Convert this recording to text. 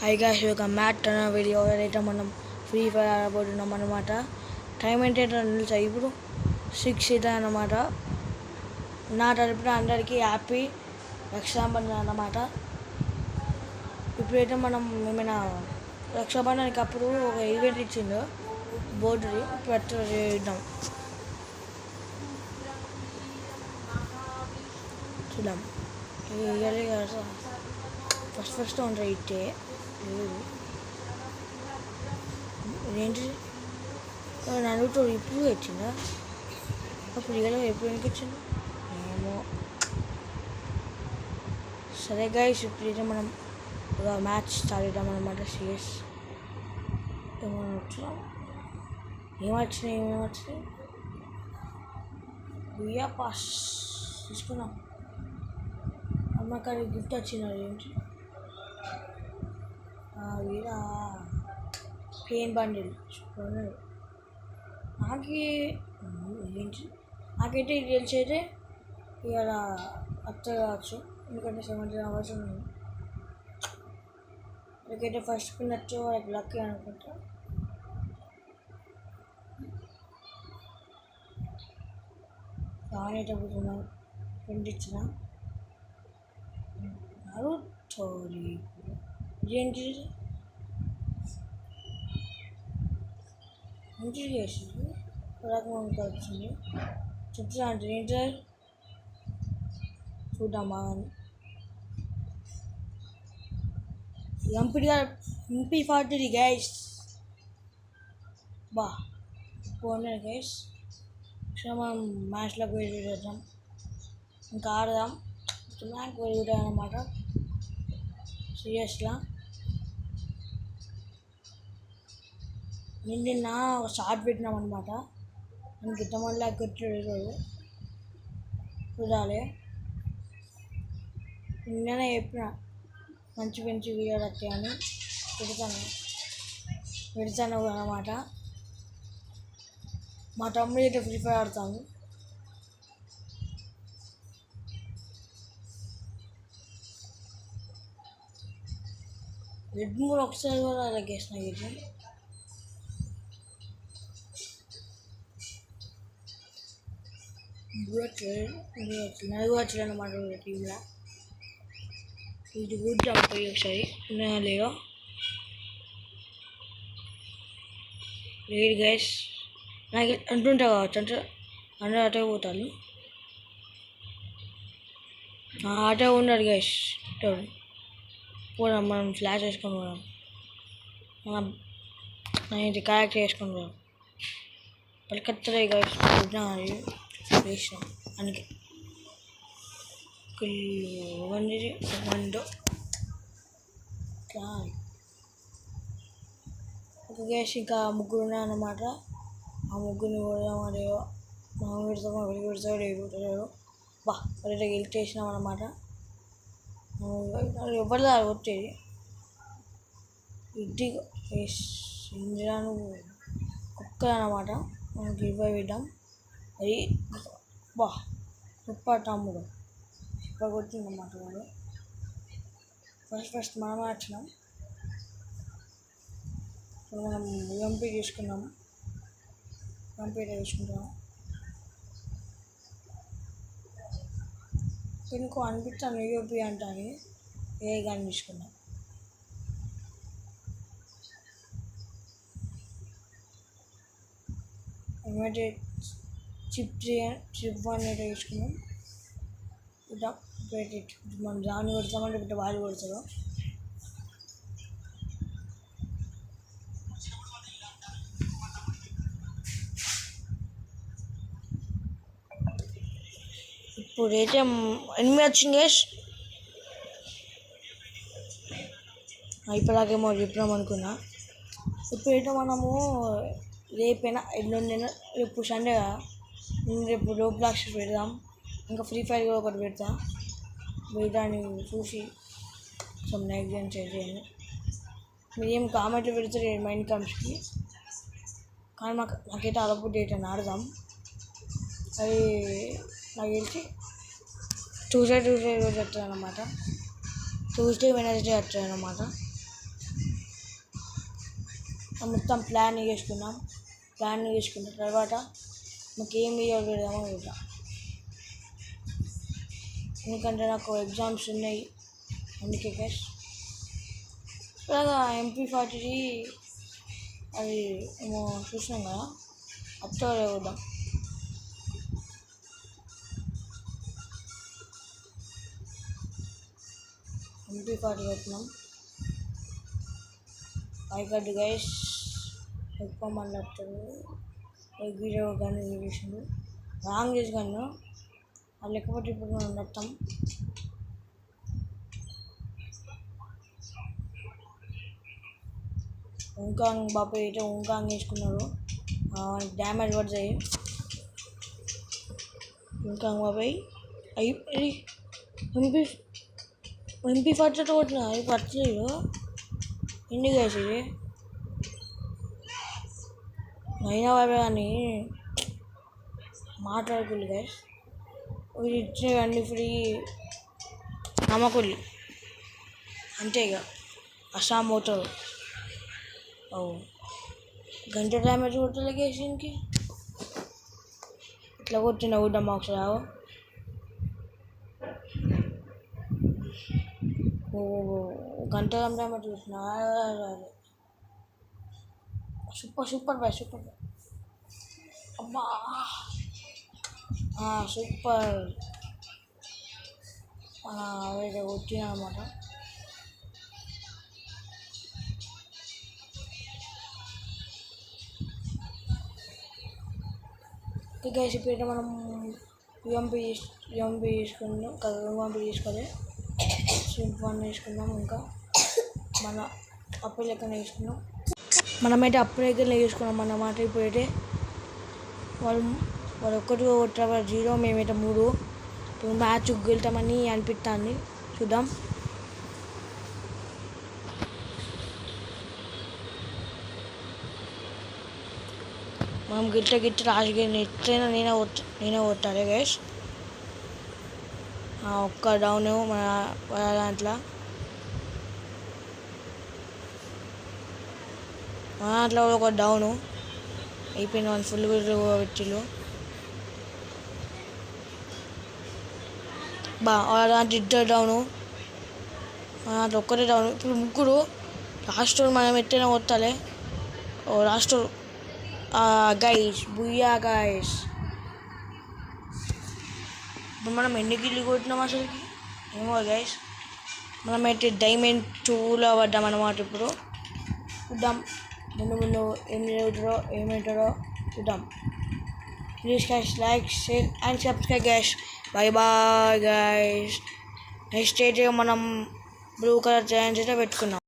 High guys, ఒక mat అన్న video ఏదైతే మనం ఫ్రీ ఫైర్ ఆడబోతున్నాం అనమాట. టైం ఏంటంటే తెలుసా, ఇప్పుడు 6 అవుతుంది అన్నమాట. నా తరపున అందరికీ హ్యాపీ రక్షాబంధన్ అన్నమాట. ఇప్పుడైతే మనం ఏమైనా రక్షాబంధన్కి అప్పుడు ఒక ఈవెంట్ ఇచ్చిండు బోర్డుది, ఇప్పుడు చేద్దాం చూద్దాం. ఇవ్వాలి కదా ఫస్ట్ ఉండరు ఇట్టే లేదు ఏంటి నన్నుతో ఇప్పుడు వచ్చిందా, అప్పుడు ఇవ్వాలి ఎప్పుడు ఎందుకు వచ్చింది ఏమో. సరే గైస్, ఇప్పుడైతే మనం ఒక మ్యాచ్ స్టార్ట్ చేద్దాం అనమాట. సిఎస్ ఏమైనా వచ్చినాం, ఏమొచ్చినాయి బియ్యా పాస్ తీసుకున్నాం. అమ్మకారి గిఫ్ట్ వచ్చినది ఏంటి, వీరా పెయిన్ బండిల్ నాకు ఏంటి. నాకైతే ఇది తెలిసి అయితే ఇవాళ అత్త కావచ్చు, ఎందుకంటే 17 అవర్స్ ఉన్నాయి. నాకైతే ఫస్ట్ పిన్నచ్చు వాళ్ళకి లక్కీ అనుకుంటా. దాని అయితే పోతున్నాను ఫ్రెండ్ ఇచ్చిన సారీ ఏంటి ఇంటి చేసింది రకమంతా వచ్చింది. చెప్తా అంటే ఏంటి చూద్దామా అని. MP40 గైస్, బా పోనీ గైస్. సో మనం మ్యాచ్లోకి వెళ్ళి చేద్దాం, ఇంకా ఆడదాం. మ్యాచ్ వెళ్ళి అనమాట. సీరియస్గా నిన్న ఒక షార్ట్ పెట్టినాం అనమాట. మనకి ఇట్టమల్లా కొట్టాడు చూడాలి. నిన్ననే చెప్పిన మంచి వీడియోలు వచ్చాయని, పెడతాను అనమాట. మా తమ్ముడు అయితే ఫ్రీ ఫైర్ ఆడతాను. రెడ్ మూడు ఒకసారి కూడా అలాగేసిన ఇది నలుగు వచ్చాడు అనమాట టీంలో. ఇది గుడ్ పోయి ఒకసారి ఉన్నాయా లేదో లేదు గైస్. నాకు అంటుంటా కావచ్చు, అంటే అందరూ అటే పోతాను. అటే ఉన్నాడు గైస్, పోదాం మనం ఫ్లాష్ వేసుకొని పోదాం. మనం నేను కరెక్ట్ వేసుకొని పోదాం. పలికత్తలే గైస్ వేసినాం అందుకే ఒక గ్యాస్ ఇంకా ముగ్గురు ఉన్నాయన్నమాట. ఆ ముగ్గురిని పోదాం అదేవో మనం పెడతామో వెళ్ళి పెడతాడో ఎగురుతాడో. బా వాళ్ళ గెలిచి వేసినాం అనమాట. ఎవరిదా వచ్చేది ఇది ఇందిరాను కుక్క అనమాట. మనం గివ్వై విద్దాం. అది బా గొప్ప తమ్ముడు ఇప్పుడు కొట్టిందన్నమాట. వాడు ఫస్ట్ మనమే వచ్చినాం. మనం ఎంపీ తీసుకున్నాము, ఎంపీ తీసుకుంటాము. ఇంకో అనిపిస్తాను యూపీ అంటాను, ఏ కానీ తీసుకున్నాం. ఏమంటే చిప్ 1 అయితే తీసుకున్నాం. ఇట్లా మనం దాన్ని కొడతామంటే బిడ్డ వాళ్ళు కొడతారు. ఇప్పుడైతే 8 వచ్చింది గైస్. ఇప్పటిదాకేమో చెప్పినాం అనుకున్నా. ఇప్పుడైతే మనము రేపైనా ఎల్లుండైనా, రేపు సండే కదా, రేపు రోబ్లాక్స్ పెడదాం. ఇంకా ఫ్రీ ఫైర్ కూడా ఒకటి పెడతా. దాన్ని చూసి some లైక్ చేయండి. మీరు ఏం కామెంట్లు పెడతారు మైండ్ కమ్స్కి, కానీ నాకైతే అలపు డేట్ అని ఆడదాం. అది నాకు తెలిసి ట్యూస్డే రోజు వస్తుంది అన్నమాట. ట్యూస్డే వెనస్డే వస్తుంది అన్నమాట. మొత్తం ప్లాన్ చేసుకున్నాం. ప్లాన్ చేసుకున్న తర్వాత మాకు ఏం వీడియో పెడదామో పెడదాం. ఎందుకంటే నాకు ఎగ్జామ్స్ ఉన్నాయి అందుకే గైస్. అలాగా MP40 అది ఏమో చూసినాం కదా, అత్తో చూద్దాం. MP40 పెట్టినాం. పైకట్టు గైస్ ఎక్కువమన్నట్టు వీడియో కానీ చేసిండు రాంగ్ చేసి కానీ అది లేకపోతే ఇప్పుడు మనం మొత్తం ఇంకా బాబాయ్ అయితే ఇంకా వేసుకున్నారు. డ్యామేజ్ పడతాయి ఇంకా బాబాయ్. అయ్యి MP40 కొట్టిన అది పట్టలేదు. ఎన్ని గైస్ ఇది అయినా బాబాయ్ కానీ మాట్లాడుకోలేదు గైస్. ఇది ఇచ్చినవన్నీ ఫ్రీ నమ్మకొల్లి అంతే. ఇక అస్సాం పోతారు. గంట డ్యామేజ్ కొట్టలే గేసింగ్కి ఇట్లా కొట్టిన కూడా మాకు రావు. గంట డ్యామేజ్ కొట్టిన సూపర్ బాయ్ అమ్మా సూపర్ అదే కొట్టిన అనమాట. గైస్ ఇప్పుడు మనం యూఎంపీ తీసుకున్నాం కదా, యూఎంపీ తీసుకోవాలి. స్విమ్ 1 వేసుకున్నాం. ఇంకా మన అప్పు లెక్కన వేసుకున్నాం. మనమైతే అప్పు లెక్కన వేసుకున్నాం అన్నమాట. ఇప్పుడైతే వాళ్ళు 1 కొట్టారు 0, మేమైతే 3. ఇప్పుడు మ్యాచ్ గెలుతామని అనిపిస్తుంది. చూద్దాం. మనం గిట్ట రాజుగారిని ఎట్లయినా నేనే కొట్టాలి గైస్. ఒక్క డౌన్ మన దాంట్లో ఒక డౌను అయిపోయింది. 1 ఫుల్ పెట్టిళ్ళు దాంట్లో 2 డౌను, దాంట్లో ఒక్కటే డౌన్. ఇప్పుడు 3 లాస్ట్ మనం ఎట్లయినా కొట్టాలి. Last guys బుయ్యా guys. ఇప్పుడు మనం ఎన్ని కిల్లు కొట్టినాం అసలుకి ఏమో గైస్. మనమైతే డైమండ్ 2లో పడ్డాం అన్నమాట. ఇప్పుడు చూద్దాం ముందు ఏం జరుగుతుందో ఏమవుతుందో చూద్దాం. Please guys like share and subscribe guys. Bye bye guys. Next అయితే మనం బ్లూ కలర్ జాయింట్స్ అయితే పెట్టుకున్నాం.